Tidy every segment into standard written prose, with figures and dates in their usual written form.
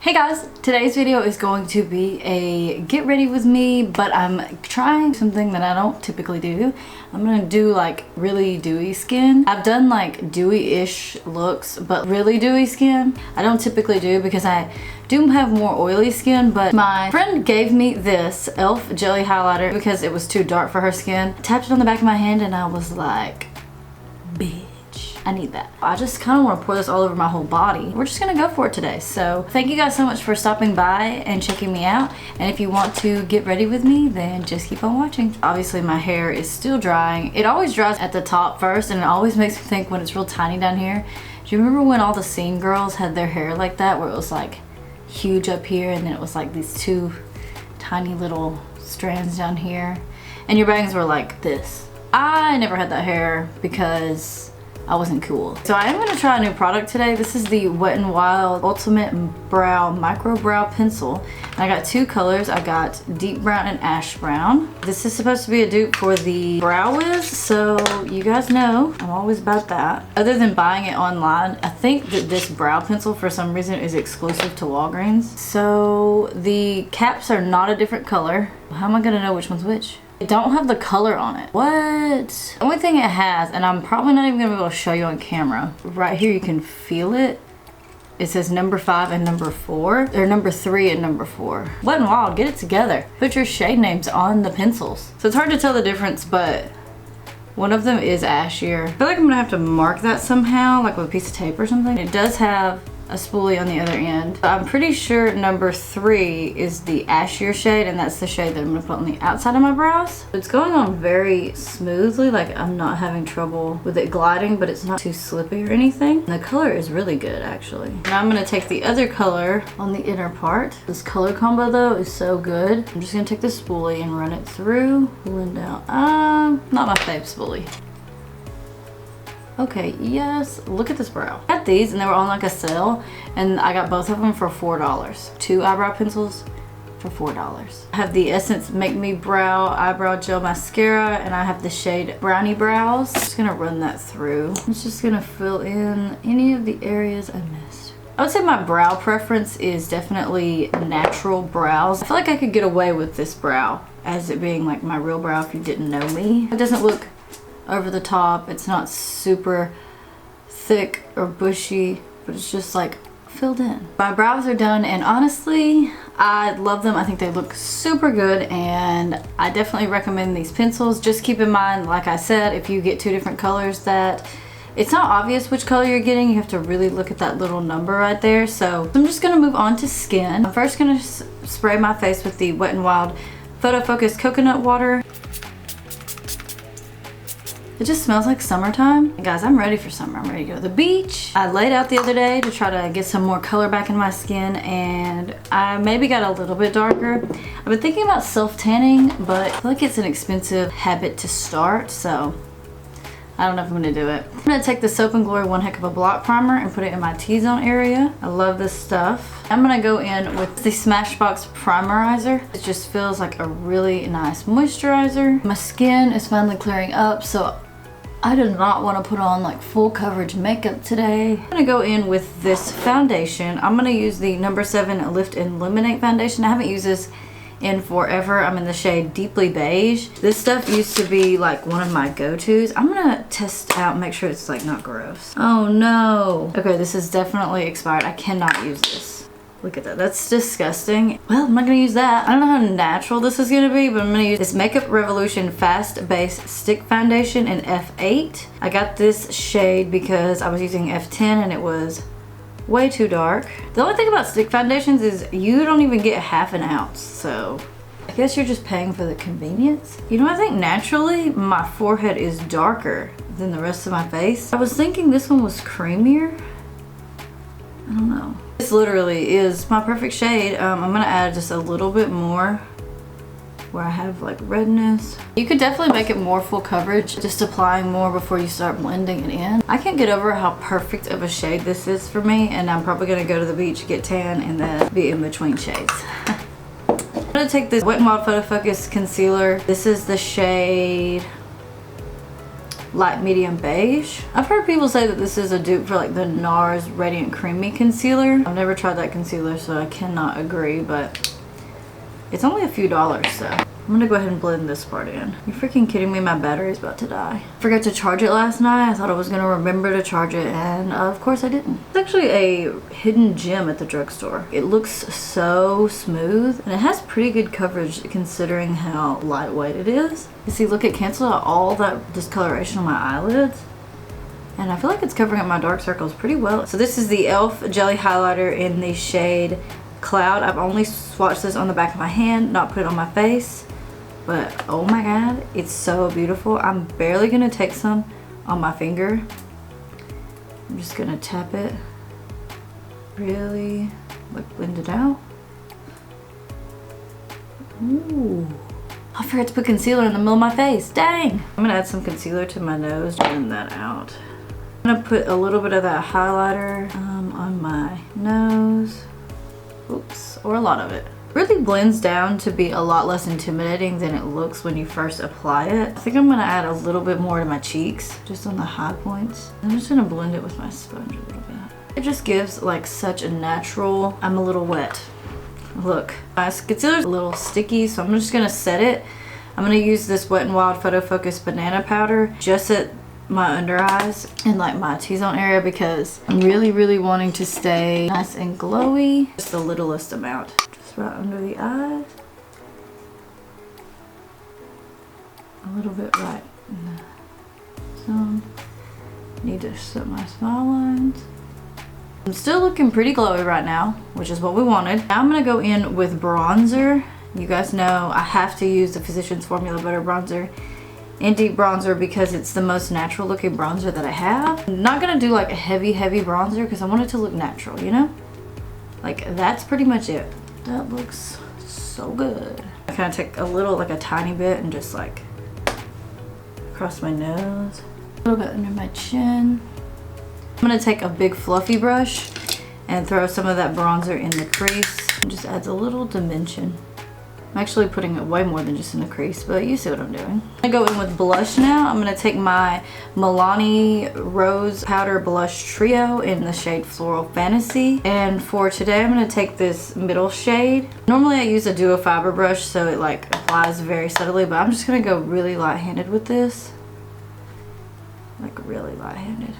Hey guys, today's video is going to be a get ready with me, but I'm trying something that I don't typically do. I'm gonna do like really dewy skin. I've done like dewy-ish looks, but really dewy skin I don't typically do because I do have more oily skin. But my friend gave me this e.l.f. jelly highlighter because it was too dark for her skin. I tapped it on the back of my hand and I was like, bitch, I need that. I just kind of want to pour this all over my whole body. We're just gonna go for it today. So thank you guys so much for stopping by and checking me out. And if you want to get ready with me, then just keep on watching. Obviously my hair is still drying. It always dries at the top first, and it always makes me think when it's real tiny down here. Do you remember when all the scene girls had their hair like that, where it was like huge up here and then it was like these two tiny little strands down here, and your bangs were like this? I never had that hair because I wasn't cool. So I am going to try a new product today. This is the Wet n Wild Ultimate Brow Micro Brow Pencil. And I got two colors. I got deep brown and ash brown. This is supposed to be a dupe for the Brow Wiz, so you guys know I'm always about that. Other than buying it online, I think that this brow pencil for some reason is exclusive to Walgreens. So the caps are not a different color. How am I going to know which one's which? It don't have the color on it. What? The only thing it has, and I'm probably not even gonna be able to show you on camera. Right here you can feel it. It says number 5 and number 4. Or number 3 and number 4. Wet n Wild, get it together. Put your shade names on the pencils. So it's hard to tell the difference, but one of them is ashier. I feel like I'm gonna have to mark that somehow, like with a piece of tape or something. It does have a spoolie on the other end. I'm pretty sure number 3 is the ashier shade, and that's the shade that I'm gonna put on the outside of my brows. It's going on very smoothly, like I'm not having trouble with it gliding, but it's not too slippy or anything. And the color is really good actually. Now I'm gonna take the other color on the inner part. This color combo though is so good. I'm just gonna take the spoolie and run it through, blend out. Not my fave spoolie. Okay, yes, look at this brow. I got these and they were on like a sale, and I got both of them for $4. 2 eyebrow pencils for $4. I have the Essence Make Me Brow Eyebrow Gel Mascara, and I have the shade Browny Brows. I'm just gonna run that through. I'm just gonna fill in any of the areas I missed. I would say my brow preference is definitely natural brows. I feel like I could get away with this brow as it being like my real brow if you didn't know me. It doesn't look over the top. It's not super thick or bushy, but it's just like filled in. My brows are done, and honestly I love them. I think they look super good, and I definitely recommend these pencils. Just keep in mind, like I said, if you get 2 different colors, that it's not obvious which color you're getting. You have to really look at that little number right there. So I'm just gonna move on to skin. I'm first gonna spray my face with the Wet n Wild Photofocus Coconut Water. It just smells like summertime. Guys, I'm ready for summer. I'm ready to go to the beach. I laid out the other day to try to get some more color back in my skin, and I maybe got a little bit darker. I've been thinking about self-tanning, but I feel like it's an expensive habit to start, so I don't know if I'm gonna do it. I'm gonna take the Soap & Glory One Heck of a Block Primer and put it in my T-zone area. I love this stuff. I'm gonna go in with the Smashbox Primerizer. It just feels like a really nice moisturizer. My skin is finally clearing up, so I do not want to put on like full coverage makeup today. I'm gonna go in with this foundation. I'm gonna use the number 7 Lift and Illuminate foundation. I haven't used this in forever. I'm in the shade Deeply Beige. This stuff used to be like one of my go-tos. I'm gonna test out, make sure it's like not gross. Oh no. Okay, this is definitely expired. I cannot use this. Look at that, that's disgusting. Well, I'm not gonna use that. I don't know how natural this is gonna be, but I'm gonna use this Makeup Revolution Fast Base Stick Foundation in F8. I got this shade because I was using F10 and it was way too dark. The only thing about stick foundations is you don't even get half an ounce, so I guess you're just paying for the convenience. You know, I think naturally my forehead is darker than the rest of my face. I was thinking this one was creamier. I don't know. This literally is my perfect shade. I'm gonna add just a little bit more where I have like redness. You could definitely make it more full coverage, just applying more before you start blending it in. I can't get over how perfect of a shade this is for me, and I'm probably gonna go to the beach, get tan, and then be in between shades. I'm gonna take this Wet n Wild Photofocus Concealer. This is the shade light medium beige. I've heard people say that this is a dupe for like the NARS Radiant Creamy Concealer. I've never tried that concealer, so I cannot agree, but it's only a few dollars, so I'm gonna go ahead and blend this part in. You're freaking kidding me, my battery's about to die. I forgot to charge it last night. I thought I was gonna remember to charge it, and of course I didn't. It's actually a hidden gem at the drugstore. It looks so smooth, and it has pretty good coverage considering how lightweight it is. You see, look, it canceled out all that discoloration on my eyelids. And I feel like it's covering up my dark circles pretty well. So this is the e.l.f. Jelly Highlighter in the shade Cloud. I've only swatched this on the back of my hand, not put it on my face. But oh my god, it's so beautiful. I'm barely gonna take some on my finger. I'm just gonna tap it. Really, like, blend it out. Ooh. I forgot to put concealer in the middle of my face. Dang! I'm gonna add some concealer to my nose to blend that out. I'm gonna put a little bit of that highlighter on my nose. Oops, or a lot of it. Really blends down to be a lot less intimidating than it looks when you first apply it. I think I'm gonna add a little bit more to my cheeks, just on the high points. I'm just gonna blend it with my sponge a little bit. It just gives like such a natural, I'm a little wet look. My concealer's a little sticky, so I'm just gonna set it. I'm gonna use this Wet n Wild Photofocus banana powder just at my under eyes and like my T-zone area because I'm really wanting to stay nice and glowy. Just the littlest amount. Right under the eyes, a little bit right in the zone. Need to set my smile lines. I'm still looking pretty glowy right now, which is what we wanted. Now I'm gonna go in with bronzer. You guys know I have to use the Physicians Formula Butter Bronzer and Deep Bronzer because it's the most natural looking bronzer that I have. I'm not gonna do like a heavy bronzer because I want it to look natural, you know? Like, that's pretty much it. That looks so good. I kind of take a little, like a tiny bit, and just like across my nose, a little bit under my chin. I'm gonna take a big fluffy brush and throw some of that bronzer in the crease. It just adds a little dimension. I'm actually putting it way more than just in the crease, but you see what I'm doing. I'm gonna go in with blush now. I'm gonna take my Milani Rose Powder Blush Trio in the shade Floral Fantasy. And for today, I'm gonna take this middle shade. Normally I use a duo fiber brush, so it like applies very subtly, but I'm just gonna go really light-handed with this. Like really light-handed.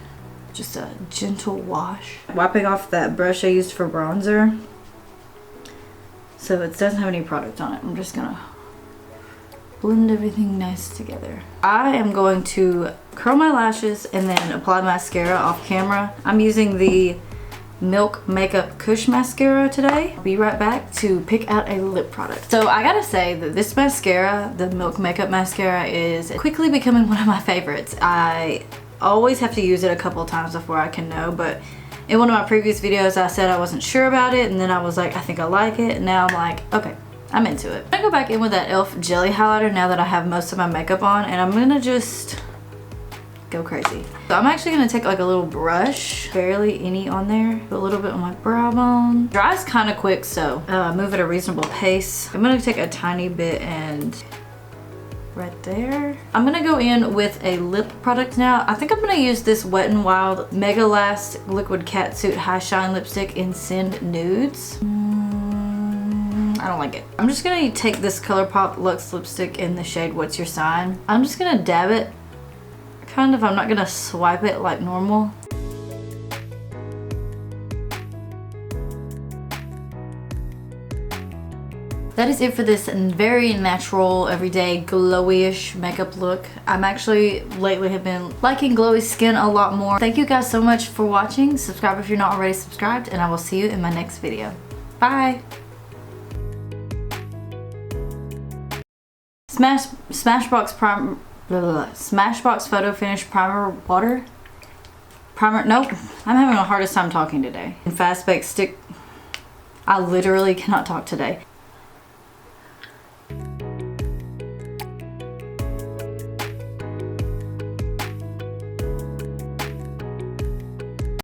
Just a gentle wash. Wiping off that brush I used for bronzer. So it doesn't have any product on it. I'm just gonna blend everything nice together. I am going to curl my lashes and then apply mascara off camera. I'm using the Milk Makeup Kush mascara today. I'll be right back to pick out a lip product. So I gotta say that this mascara, the Milk Makeup mascara, is quickly becoming one of my favorites. I always have to use it a couple of times before I can know, but in one of my previous videos, I said I wasn't sure about it, and then I was like, I think I like it, and now I'm like, okay, I'm into it. I'm gonna go back in with that e.l.f. Jelly Highlighter now that I have most of my makeup on, and I'm gonna just go crazy. So I'm actually gonna take like a little brush, barely any on there, put a little bit on my brow bone. Dries kind of quick, so move at a reasonable pace. I'm gonna take a tiny bit and right there. I'm gonna go in with a lip product now. I think I'm gonna use this Wet n Wild Mega Last Liquid Catsuit High Shine Lipstick in Send Nudes. I don't like it. I'm just gonna take this Colourpop Luxe lipstick in the shade What's Your Sign. I'm just gonna dab it, kind of. I'm not gonna swipe it like normal. That is it for this very natural, everyday, glowy-ish makeup look. I'm actually, lately have been liking glowy skin a lot more. Thank you guys so much for watching. Subscribe if you're not already subscribed, and I will see you in my next video. Bye! Smashbox Photo Finish Primer Water. Nope. I'm having the hardest time talking today. And Fast Bake Stick. I literally cannot talk today.